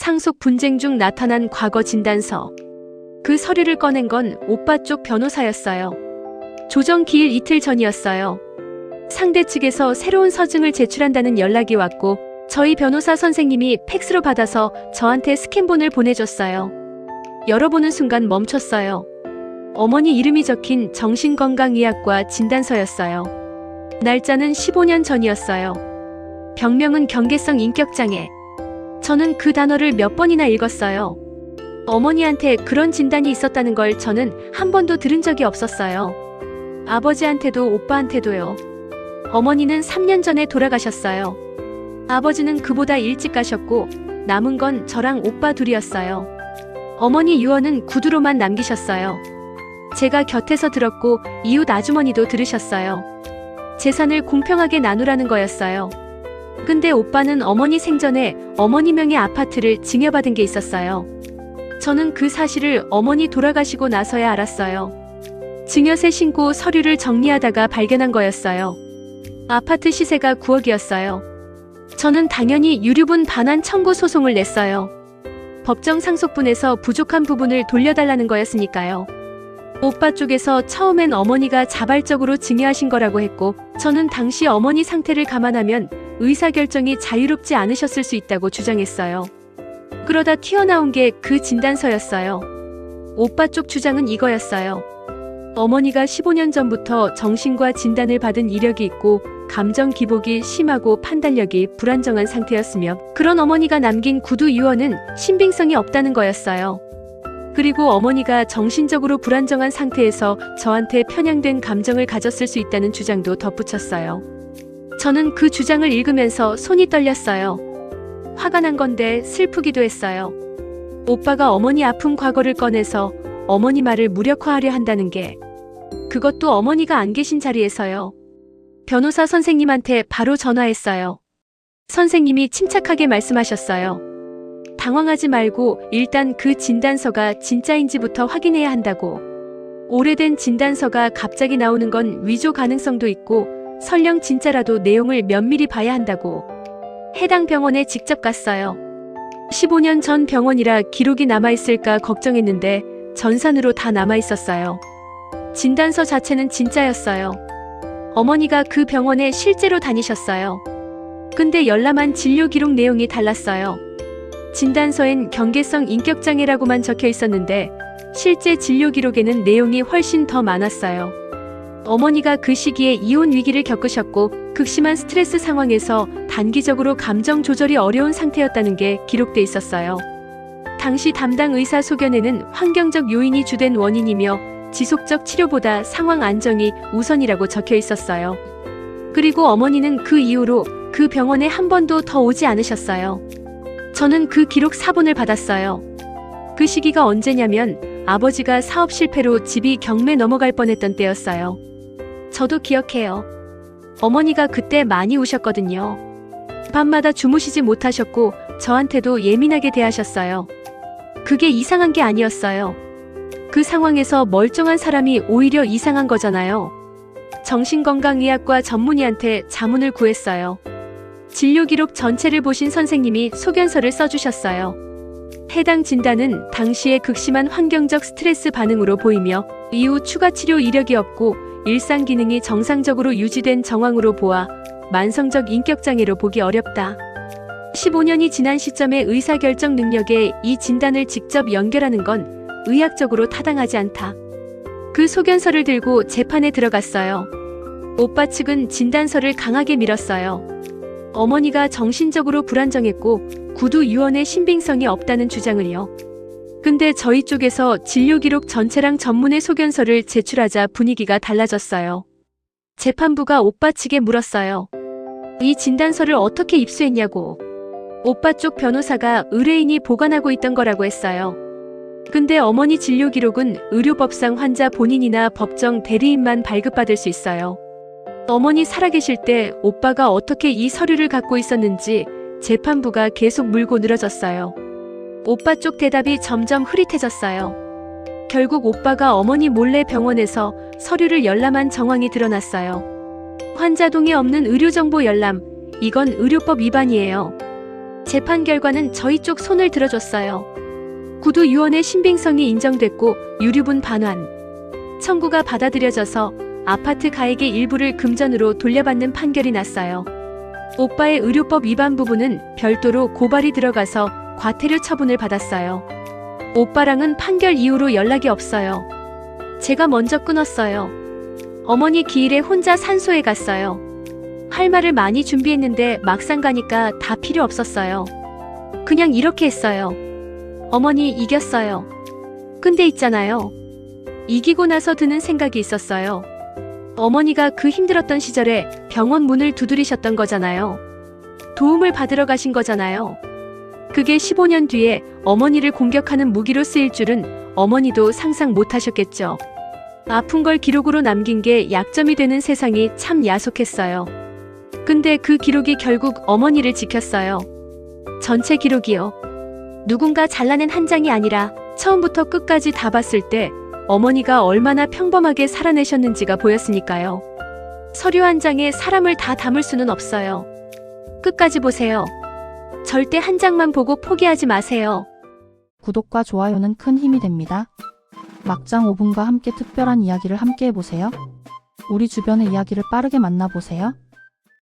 상속 분쟁 중 나타난 과거 진단서. 그 서류를 꺼낸 건 오빠 쪽 변호사였어요. 조정 기일 이틀 전이었어요. 상대 측에서 새로운 서증을 제출한다는 연락이 왔고 저희 변호사 선생님이 팩스로 받아서 저한테 스캔본을 보내줬어요. 열어보는 순간 멈췄어요. 어머니 이름이 적힌 정신건강의학과 진단서였어요. 날짜는 15년 전이었어요. 병명은 경계성 인격장애. 저는 그 단어를 몇 번이나 읽었어요. 어머니한테 그런 진단이 있었다는 걸 저는 한 번도 들은 적이 없었어요. 아버지한테도 오빠한테도요. 어머니는 3년 전에 돌아가셨어요. 아버지는 그보다 일찍 가셨고 남은 건 저랑 오빠 둘이었어요. 어머니 유언은 구두로만 남기셨어요. 제가 곁에서 들었고 이웃 아주머니도 들으셨어요. 재산을 공평하게 나누라는 거였어요. 근데 오빠는 어머니 생전에 어머니 명의 아파트를 증여받은 게 있었어요. 저는 그 사실을 어머니 돌아가시고 나서야 알았어요. 증여세 신고 서류를 정리하다가 발견한 거였어요. 아파트 시세가 9억이었어요. 저는 당연히 유류분 반환 청구 소송을 냈어요. 법정 상속분에서 부족한 부분을 돌려달라는 거였으니까요. 오빠 쪽에서 처음엔 어머니가 자발적으로 증여하신 거라고 했고 저는 당시 어머니 상태를 감안하면 의사결정이 자유롭지 않으셨을 수 있다고 주장했어요. 그러다 튀어나온 게 그 진단서였어요. 오빠 쪽 주장은 이거였어요. 어머니가 15년 전부터 정신과 진단을 받은 이력이 있고 감정 기복이 심하고 판단력이 불안정한 상태였으며 그런 어머니가 남긴 구두 유언은 신빙성이 없다는 거였어요. 그리고 어머니가 정신적으로 불안정한 상태에서 저한테 편향된 감정을 가졌을 수 있다는 주장도 덧붙였어요. 저는 그 주장을 읽으면서 손이 떨렸어요. 화가 난 건데 슬프기도 했어요. 오빠가 어머니 아픈 과거를 꺼내서 어머니 말을 무력화하려 한다는 게 그것도 어머니가 안 계신 자리에서요. 변호사 선생님한테 바로 전화했어요. 선생님이 침착하게 말씀하셨어요. 당황하지 말고 일단 그 진단서가 진짜인지부터 확인해야 한다고. 오래된 진단서가 갑자기 나오는 건 위조 가능성도 있고 설령 진짜라도 내용을 면밀히 봐야 한다고. 해당 병원에 직접 갔어요. 15년 전 병원이라 기록이 남아있을까 걱정했는데 전산으로 다 남아있었어요. 진단서 자체는 진짜였어요. 어머니가 그 병원에 실제로 다니셨어요. 근데 열람한 진료 기록 내용이 달랐어요. 진단서엔 경계성 인격장애라고만 적혀 있었는데 실제 진료 기록에는 내용이 훨씬 더 많았어요. 어머니가 그 시기에 이혼 위기를 겪으셨고 극심한 스트레스 상황에서 단기적으로 감정 조절이 어려운 상태였다는 게 기록돼 있었어요. 당시 담당 의사 소견에는 환경적 요인이 주된 원인이며 지속적 치료보다 상황 안정이 우선이라고 적혀 있었어요. 그리고 어머니는 그 이후로 그 병원에 한 번도 더 오지 않으셨어요. 저는 그 기록 사본을 받았어요. 그 시기가 언제냐면 아버지가 사업 실패로 집이 경매 넘어갈 뻔했던 때였어요. 저도 기억해요. 어머니가 그때 많이 우셨거든요. 밤마다 주무시지 못하셨고 저한테도 예민하게 대하셨어요. 그게 이상한 게 아니었어요. 그 상황에서 멀쩡한 사람이 오히려 이상한 거잖아요. 정신건강의학과 전문의한테 자문을 구했어요. 진료 기록 전체를 보신 선생님이 소견서를 써주셨어요. 해당 진단은 당시의 극심한 환경적 스트레스 반응으로 보이며 이후 추가 치료 이력이 없고 일상 기능이 정상적으로 유지된 정황으로 보아 만성적 인격장애로 보기 어렵다. 15년이 지난 시점의 의사결정 능력에 이 진단을 직접 연결하는 건 의학적으로 타당하지 않다. 그 소견서를 들고 재판에 들어갔어요. 오빠 측은 진단서를 강하게 밀었어요. 어머니가 정신적으로 불안정했고 구두 유언의 신빙성이 없다는 주장을요. 근데 저희 쪽에서 진료기록 전체랑 전문의 소견서를 제출하자 분위기가 달라졌어요. 재판부가 오빠 측에 물었어요. 이 진단서를 어떻게 입수했냐고. 오빠 쪽 변호사가 의뢰인이 보관하고 있던 거라고 했어요. 근데 어머니 진료 기록은 의료법상 환자 본인이나 법정 대리인만 발급받을 수 있어요. 어머니 살아계실 때 오빠가 어떻게 이 서류를 갖고 있었는지 재판부가 계속 물고 늘어졌어요. 오빠 쪽 대답이 점점 흐릿해졌어요. 결국 오빠가 어머니 몰래 병원에서 서류를 열람한 정황이 드러났어요. 환자 동의 없는 의료정보 열람, 이건 의료법 위반이에요. 재판 결과는 저희 쪽 손을 들어줬어요. 구두 유언의 신빙성이 인정됐고 유류분 반환 청구가 받아들여져서 아파트 가액의 일부를 금전으로 돌려받는 판결이 났어요. 오빠의 의료법 위반 부분은 별도로 고발이 들어가서 과태료 처분을 받았어요. 오빠랑은 판결 이후로 연락이 없어요. 제가 먼저 끊었어요. 어머니 기일에 혼자 산소에 갔어요. 할 말을 많이 준비했는데 막상 가니까 다 필요 없었어요. 그냥 이렇게 했어요. 어머니 이겼어요. 근데 있잖아요. 이기고 나서 드는 생각이 있었어요. 어머니가 그 힘들었던 시절에 병원 문을 두드리셨던 거잖아요. 도움을 받으러 가신 거잖아요. 그게 15년 뒤에 어머니를 공격하는 무기로 쓰일 줄은 어머니도 상상 못 하셨겠죠. 아픈 걸 기록으로 남긴 게 약점이 되는 세상이 참 야속했어요. 근데 그 기록이 결국 어머니를 지켰어요. 전체 기록이요. 누군가 잘라낸 한 장이 아니라 처음부터 끝까지 다 봤을 때 어머니가 얼마나 평범하게 살아내셨는지가 보였으니까요. 서류 한 장에 사람을 다 담을 수는 없어요. 끝까지 보세요. 절대 한 장만 보고 포기하지 마세요. 구독과 좋아요는 큰 힘이 됩니다. 막장 5분과 함께 특별한 이야기를 함께 해보세요. 우리 주변의 이야기를 빠르게 만나보세요.